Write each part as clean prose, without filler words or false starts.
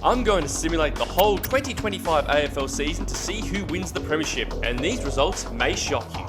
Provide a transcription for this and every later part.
I'm going to simulate the whole 2025 AFL season to see who wins the Premiership, and these results may shock you.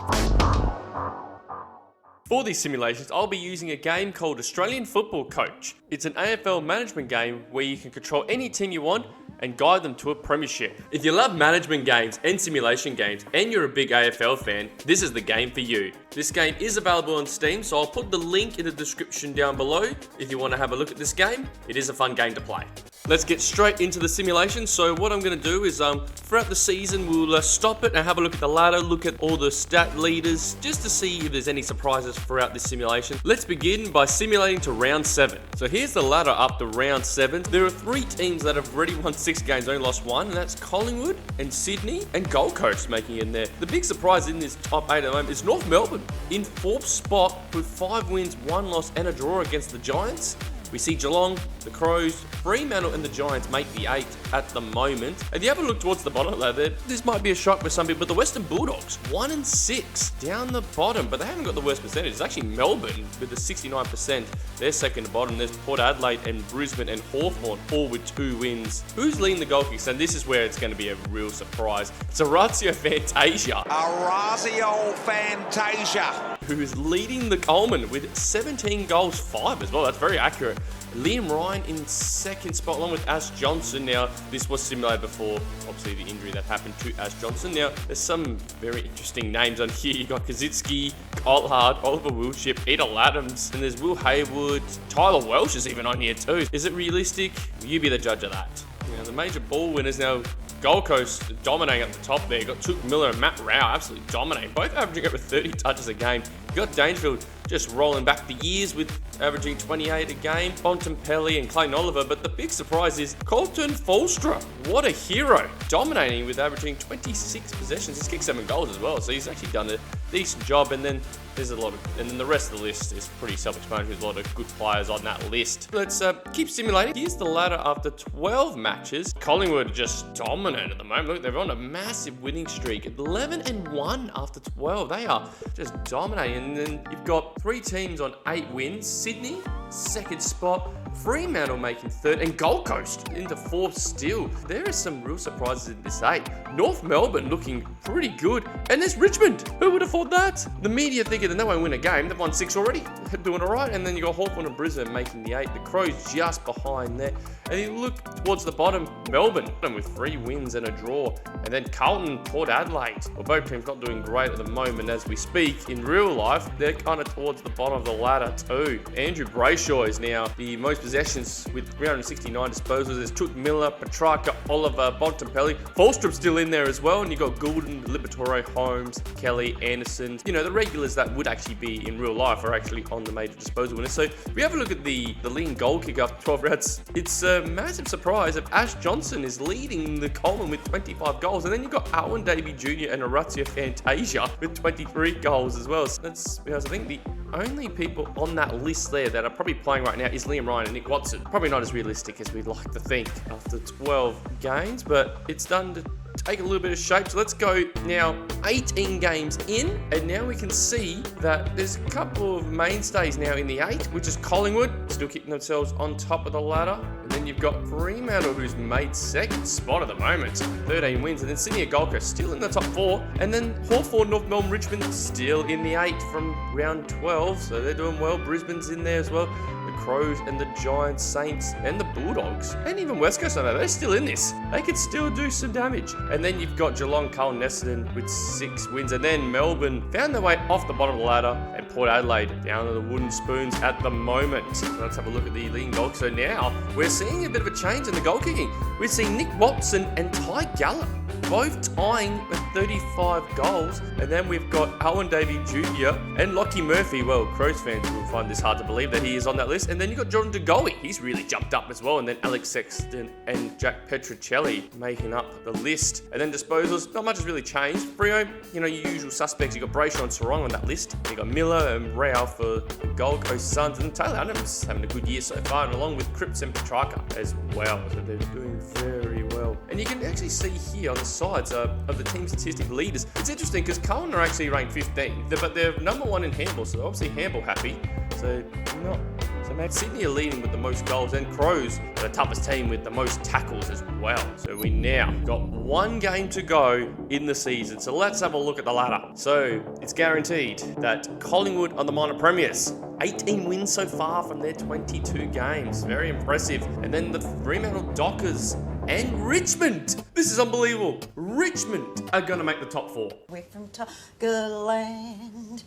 For these simulations, I'll be using a game called Australian Football Coach. It's an AFL management game where you can control any team you want and guide them to a premiership. If you love management games and simulation games and you're a big AFL fan, this is the game for you. This game is available on Steam, so I'll put the link in the description down below if you want to have a look at this game. It is a fun game to play. Let's get straight into the simulation. So what I'm going to do is throughout the season we'll stop it and have a look at the ladder, look at all the stat leaders, just to see if there's any surprises throughout this simulation. Let's begin by simulating to round 7. So here's the ladder up to round 7. There are 3 teams that have already won 6 games, only lost 1, and that's Collingwood and Sydney and Gold Coast making it in there. The big surprise in this top 8 at the moment is North Melbourne in 4th spot with 5 wins, 1 loss and a draw against the Giants. We see Geelong, the Crows, Fremantle and the Giants make the 8 at the moment. If you have a look towards the bottom of that, this might be a shock for some people, but the Western Bulldogs, 1 and 6 down the bottom, but they haven't got the worst percentage. It's actually Melbourne with the 69%. They're second to bottom. There's Port Adelaide and Brisbane and Hawthorn, all with 2 wins. Who's leading the goal kicks? And this is where it's going to be a real surprise. It's Orazio Fantasia. Orazio Fantasia. Who's leading the Coleman with 17 goals, 5 as well. That's very accurate. Liam Ryan in 2nd spot along with Ash Johnson. Now, this was simulated before, obviously, the injury that happened to Ash Johnson. Now, there's some very interesting names on here. You got Kazitsky, Cole Hart, Oliver Wilshire, Peter Laddams, and there's Will Haywood. Tyler Welsh is even on here too. Is it realistic? You be the judge of that. You know, the major ball winners now. Gold Coast dominating at the top there. You got Took Miller and Matt Rao absolutely dominating, both averaging over 30 touches a game. You got Dangerfield just rolling back the years with averaging 28 a game. Bontempelli and Clayton Oliver, but the big surprise is Colton Fulstra. What a hero, dominating with averaging 26 possessions. He's kicked 7 goals as well, so he's actually done a decent job. And then there's a lot of, and then the rest of the list is pretty self-explanatory. There's a lot of good players on that list. Let's keep simulating. Here's the ladder after 12 matches. Collingwood just dominant at the moment. Look, they're on a massive winning streak. 11-1 after 12. They are just dominating. And then you've got 3 teams on 8 wins. Sydney, 2nd spot. Fremantle making 3rd, and Gold Coast into 4th still. There are some real surprises in this 8. North Melbourne looking pretty good, and there's Richmond. Who would have thought that? The media thinking that they won't win a game. They've won 6 already. They're doing all right. And then you got Hawthorn and Brisbane making the 8. The Crows just behind there. And you look towards the bottom, Melbourne with 3 wins and a draw. And then Carlton, Port Adelaide. Well, both teams not doing great at the moment as we speak. In real life, they're kind of towards the bottom of the ladder too. Andrew Brayshaw is now the most possessions with 369 disposals. There's Took Miller, Petrarca, Oliver, Bontempelli. Falstrup's still in there as well. And you got Goulden, Liberatore, Holmes, Kelly, Anderson. You know, the regulars that would actually be in real life are actually on the major disposal winners. So if we have a look at the leading goal kick after 12 rounds, it's a massive surprise if Ash Johnson is leading the Coleman with 25 goals. And then you've got Owen Davey Jr. and Orazio Fantasia with 23 goals as well. So that's because I think the only people on that list there that are probably playing right now is Liam Ryan and Nick Watson. Probably not as realistic as we'd like to think after 12 games, but it's done to take a little bit of shape. So let's go now 18 games in, and now we can see that there's a couple of mainstays now in the 8, which is Collingwood, still keeping themselves on top of the ladder. And then you've got Fremantle, who's made 2nd spot at the moment, 13 wins. And then Sydney and Gold Coast still in the top 4. And then Hawthorn, North Melbourne, Richmond still in the 8 from round 12. So they're doing well. Brisbane's in there as well. The Crows and the Giants, Saints and the Bulldogs. And even West Coast, they're still in this. They could still do some damage. And then you've got Geelong, Carlton, Essendon with 6 wins. And then Melbourne found their way off the bottom of the ladder. And Port Adelaide down to the wooden spoons at the moment. So let's have a look at the leading goal. So now we're seeing a bit of a change in the goal kicking. We've seen Nick Watson and Ty Gallup both tying with 35 goals. And then we've got Owen Davey Jr. and Lockie Murphy. Well, Crows fans will find this hard to believe that he is on that list. And then you've got Jordan De Goey. He's really jumped up as well. And then Alex Sexton and Jack Petrocelli making up the list. And then disposals, not much has really changed. Freo, you know, your usual suspects. You've got Brayshaw and Sarong on that list. You've got Miller and Rao for the Gold Coast Suns. And Taylor Adams having a good year so far. And along with Cripps and Petrarca as well. So they're doing very well. And you can actually see here on the sides of the team statistic leaders. It's interesting because Carlton are actually ranked 15th, but they're number 1 in handball, so they're obviously handball happy. So not so maybe Sydney are leading with the most goals, and Crows are the toughest team with the most tackles as well. So we now got one game to go in the season. So let's have a look at the ladder. So it's guaranteed that Collingwood are the minor premiers. 18 wins so far from their 22 games. Very impressive. And then the Fremantle Dockers and Richmond. This is unbelievable. Richmond are going to make the top 4. We're from Tigerland.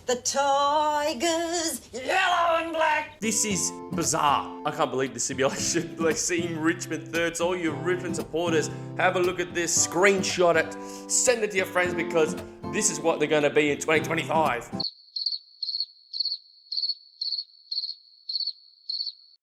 The Tigers, yellow and black. This is bizarre. I can't believe the simulation. Like seeing Richmond third. So all you Richmond supporters, have a look at this, screenshot it, send it to your friends, because this is what they're going to be in 2025.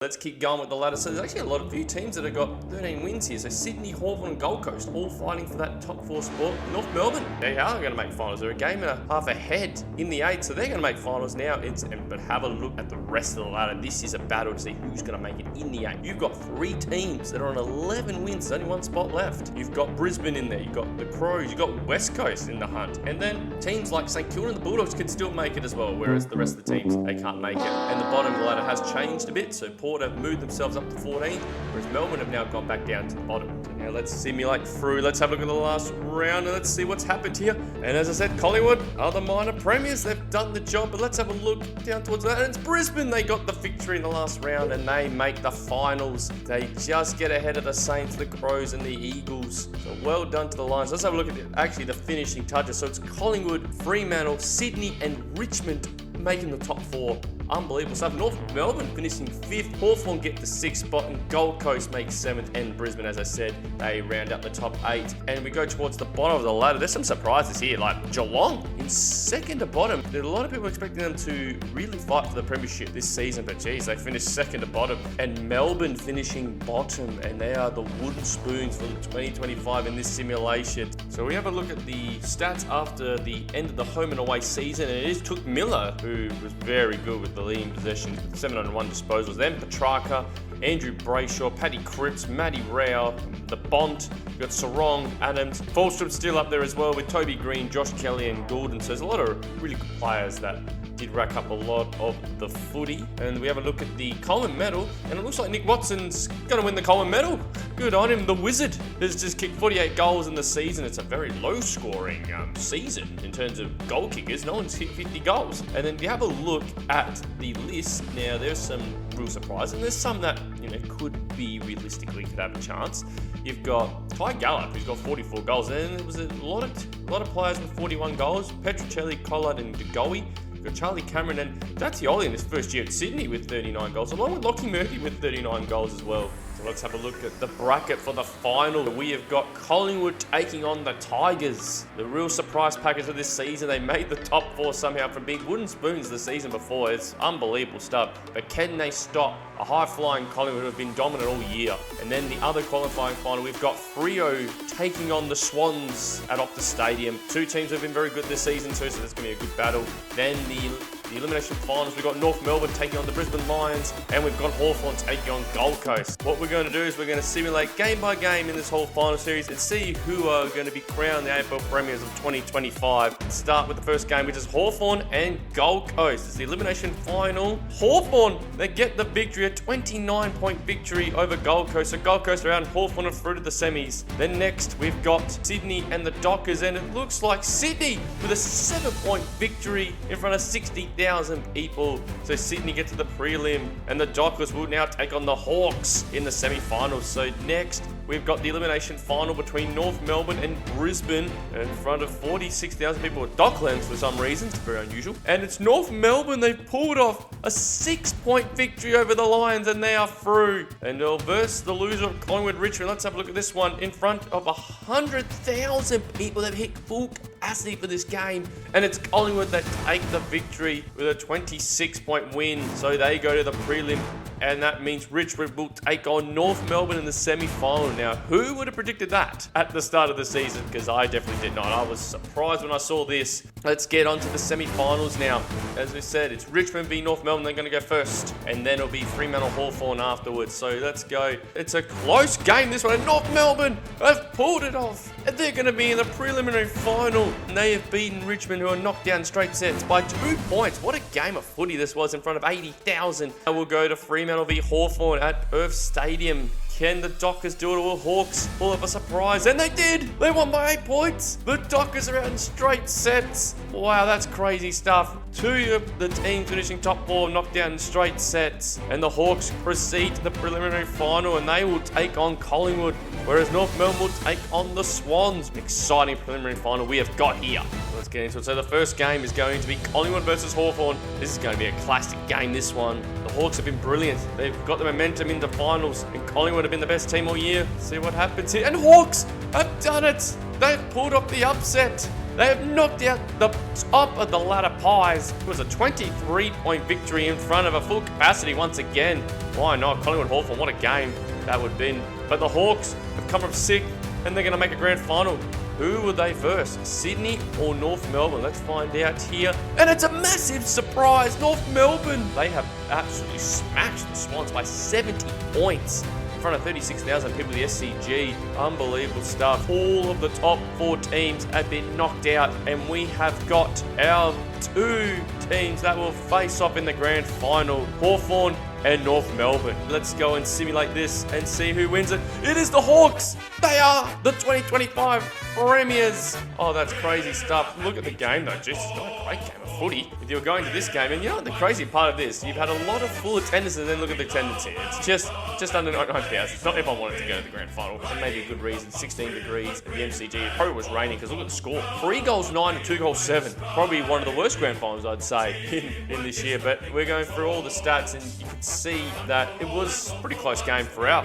Let's keep going with the ladder. So there's actually a few teams that have got 13 wins here. So Sydney, Hawthorn and Gold Coast all fighting for that top 4 spot. North Melbourne, they are going to make finals. They're a game and a half ahead in the 8, so they're going to make finals now. But have a look at the rest of the ladder. This is a battle to see who's going to make it in the 8. You've got 3 teams that are on 11 wins. There's only 1 spot left. You've got Brisbane in there. You've got the Crows. You've got West Coast in the hunt. And then teams like St Kilda and the Bulldogs can still make it as well, whereas the rest of the teams, they can't make it. And the bottom of the ladder has changed a bit. So Port have moved themselves up to 14, whereas Melbourne have now gone back down to the bottom. So now let's simulate through. Let's have a look at the last round and let's see what's happened here. And as I said, Collingwood are the minor premiers. They've done the job, but let's have a look down towards that. And it's Brisbane. They got the victory in the last round and they make the finals. They just get ahead of the Saints, the Crows and the Eagles. So well done to the Lions. Let's have a look at the finishing touches. So it's Collingwood, Fremantle, Sydney and Richmond making the top 4. Unbelievable stuff. North Melbourne finishing 5th. Hawthorn get the 6th spot and Gold Coast makes 7th. And Brisbane, as I said, they round up the top 8. And we go towards the bottom of the ladder. There's some surprises here, like Geelong in 2nd to bottom. There are a lot of people expecting them to really fight for the Premiership this season, but geez, they finished 2nd to bottom. And Melbourne finishing bottom, and they are the wooden spoons for the 2025 in this simulation. So we have a look at the stats after the end of the home and away season, and it is Took Miller, who was very good with the leading possessions, 701 disposals. Then Petrarca, Andrew Brayshaw, Paddy Cripps, Matty Rao, the Bont. We've got Sarong, Adams, Falstrom's still up there as well with Toby Green, Josh Kelly and Goulden. So there's a lot of really good players that did rack up a lot of the footy. And we have a look at the Coleman medal, and it looks like Nick Watson's going to win the Coleman medal. Good on him. The Wizard has just kicked 48 goals in the season. It's a very low-scoring season in terms of goal kickers. No one's hit 50 goals. And then if you have a look at the list, now there's some real surprise, and there's some that could be realistically could have a chance. You've got Ty Gallop, who's got 44 goals, and there was a lot of players with 41 goals. Petruccelli, Collard, and DeGoey. You've got Charlie Cameron and Datioli in his first year at Sydney with 39 goals, along with Lockie Murphy with 39 goals as well. So let's have a look at the bracket for the final. We have got Collingwood taking on the Tigers. The real surprise package of this season. They made the top 4 somehow from being wooden spoons the season before. It's unbelievable stuff. But can they stop a high-flying Collingwood who have been dominant all year? And then the other qualifying final, we've got Freo taking on the Swans at Optus Stadium. 2 teams have been very good this season too, so that's going to be a good battle. Then the elimination finals, we've got North Melbourne taking on the Brisbane Lions, and we've got Hawthorn taking on Gold Coast. What we're going to do is we're going to simulate game by game in this whole final series and see who are going to be crowned the AFL Premiers of 2025. Let's start with the first game, which is Hawthorn and Gold Coast. It's the elimination final. Hawthorn, they get the victory, a 29-point victory over Gold Coast. So Gold Coast around, Hawthorn are through to the semis. Then next, we've got Sydney and the Dockers, and it looks like Sydney with a 7-point victory in front of 60,000 people. So Sydney get to the prelim, and the Dockers will now take on the Hawks in the semi-finals. So next, we've got the elimination final between North Melbourne and Brisbane in front of 46,000 people at Docklands for some reason. It's very unusual. And it's North Melbourne. They've pulled off a 6-point victory over the Lions, and they are through. And they'll verse the loser of Collingwood Richmond. Let's have a look at this one. In front of 100,000 people. They've hit full capacity for this game. And it's Collingwood that take the victory with a 26-point win. So they go to the prelim, and that means Richmond will take on North Melbourne in the semi-final. Now, who would have predicted that at the start of the season? Because I definitely did not. I was surprised when I saw this. Let's get on to the semi-finals now. As we said, it's Richmond v North Melbourne. They're going to go first, and then it'll be Fremantle Hawthorn afterwards. So let's go. It's a close game, this one. North Melbourne have pulled it off. and they're going to be in the preliminary final. And they have beaten Richmond, who are knocked down straight sets by 2 points. What a game of footy this was in front of 80,000. And we'll go to Fremantle v Hawthorn at Earth Stadium. Can the Dockers do it, or will Hawks pull up a surprise? And they did! They won by 8 points! The Dockers are out in straight sets. Wow, that's crazy stuff. 2 of the teams finishing top 4 knocked down in straight sets. And the Hawks proceed to the preliminary final, and they will take on Collingwood, whereas North Melbourne will take on the Swans. An exciting preliminary final we have got here. Let's get into it. So the first game is going to be Collingwood versus Hawthorn. This is going to be a classic game, this one. The Hawks have been brilliant. They've got the momentum into finals, and Collingwood have been the best team all year. See what happens here. And Hawks have done it. They've pulled off the upset. They have knocked out the top of the ladder pies. It was a 23-point victory in front of a full capacity once again. Why not? Collingwood Hawthorn, what a game that would have been. But the Hawks have come from 6th, and they're going to make a grand final. Who were they first? Sydney or North Melbourne? Let's find out here. And it's a massive surprise. North Melbourne. They have absolutely smashed the Swans by 70 points. In front of 36,000 people at the SCG. Unbelievable stuff. All of the top 4 teams have been knocked out, and we have got our 2 teams that will face off in the grand final. Hawthorn and North Melbourne. Let's go and simulate this and see who wins it. It is the Hawks. They are the 2025 Premiers. Oh, that's crazy stuff. Look at the game though. Jesus, it's not a great game of footy. If you're going to this game, and you know what the crazy part of this, you've had a lot of full attendance, and then look at the attendance here. It's just under 9,000. It's not everyone wanted to go to the grand final. And maybe a good reason. 16 degrees at the MCG. It probably was raining, because look at the score. 3 goals 9 and 2 goals 7. Probably one of the worst grand finals, I'd say, in this year. But we're going through all the stats, and you can see that it was a pretty close game throughout.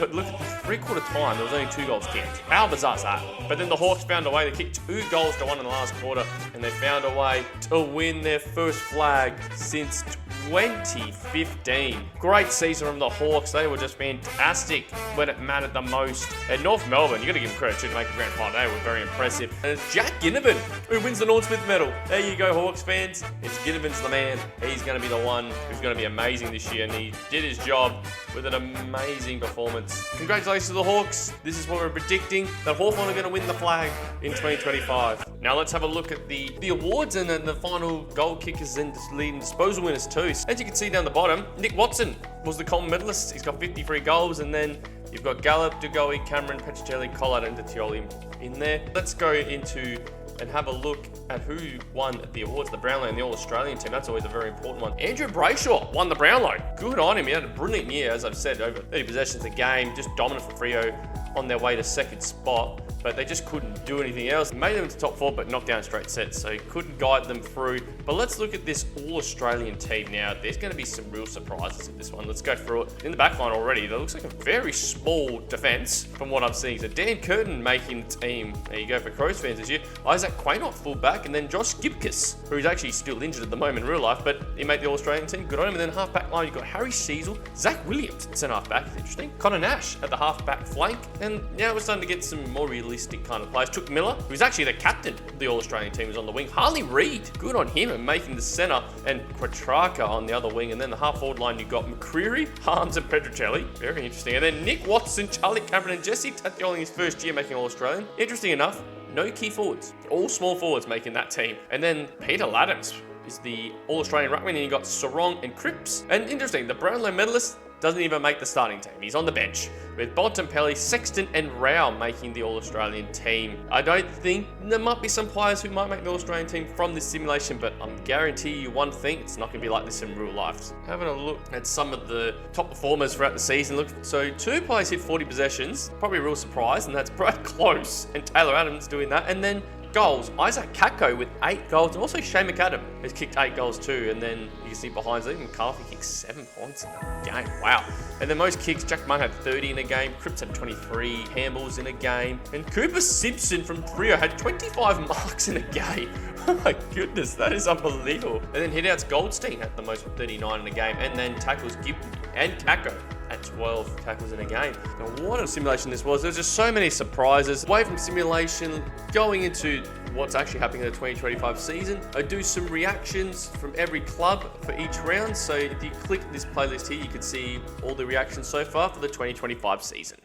But look at the 3/4 time, there was only 2 goals kicked. How bizarre is that? But then the Hawks found a way. They kicked 2 goals to 1 in the last quarter, and they found a way to win their first flag since 2015. Great season from the Hawks. They were just fantastic when it mattered the most. And North Melbourne, you got to give them credit too to make a grand final. They were very impressive. And it's Jack Ginnivan who wins the Norm Smith medal. There you go, Hawks fans. It's Ginnivan's the man. He's going to be the one who's going to be amazing this year, and he did his job with an amazing performance. Congratulations to the Hawks. This is what we're predicting, that Hawthorn are going to win the flag in 2025. Now let's have a look at the awards and then the final goal kickers and leading disposal winners too. As you can see down the bottom, Nick Watson was the Coleman medalist. He's got 53 goals, and then you've got Gallup, Dugowie, Cameron, Petricelli, Collard and Detioli in there. Let's go into and have a look at who won the awards, the Brownlow and the All-Australian team. That's always a very important one. Andrew Brayshaw won the Brownlow. Good on him. He had a brilliant year, as I've said, over 30 possessions a game, just dominant for Freo on their way to 2nd spot. But they just couldn't do anything else. Made them to top 4, but knocked down straight sets, so he couldn't guide them through. But let's look at this All-Australian team now. There's going to be some real surprises in this one. Let's go through it. In the back line already, that looks like a very small defence from what I'm seeing. So Dan Curtin making the team. There you go for Crows fans this year. Isaac Quaynott full back, and then Josh Gibcus, who's actually still injured at the moment in real life, but he made the All-Australian team. Good on him. And then half back line, you've got Harry Sheasel, Zach Williams at centre half back. It's interesting. Connor Nash at the half back flank. And now we're starting to get some more realistic kind of players. Took Miller, who's actually the captain of the All-Australian team, was on the wing. Harley Reid, good on him, and making the centre, and Quatraka on the other wing. And then the half-forward line, you've got McCreary, Harms and Petricelli. Very interesting. And then Nick Watson, Charlie Cameron and Jesse Tatioli in his first year making All-Australian. Interesting enough, no key forwards. All small forwards making that team. And then Peter Laddams is the All-Australian ruckman, and you got Sarong and Cripps. And interesting, the Brownlow medalist doesn't even make the starting team. He's on the bench, with Bontempelli, Sexton and Rao making the All-Australian team. I don't think there might be some players who might make the All-Australian team from this simulation, but I'm guarantee you one thing, it's not going to be like this in real life. Having a look at some of the top performers throughout the season. Look, so 2 players hit 40 possessions, probably a real surprise, and that's Brad Close and Taylor Adams doing that. And then goals, Isaac Kako with 8 goals, and also Shane McAdam has kicked 8 goals too. And then you can see behind him, McCarthy kicked 7 points in a game. Wow. And then most kicks, Jack Munn had 30 in a game, Cripps had 23 handballs in a game, and Cooper Simpson from Freo had 25 marks in a game. Oh my goodness, that is unbelievable. And then hitouts, Goldstein had the most with 39 in a game, and then tackles, Gibson and Kako at 12 tackles in a game. Now, what a simulation this was. There's just so many surprises. Away from simulation, going into what's actually happening in the 2025 season. I do some reactions from every club for each round. So if you click this playlist here, you can see all the reactions so far for the 2025 season.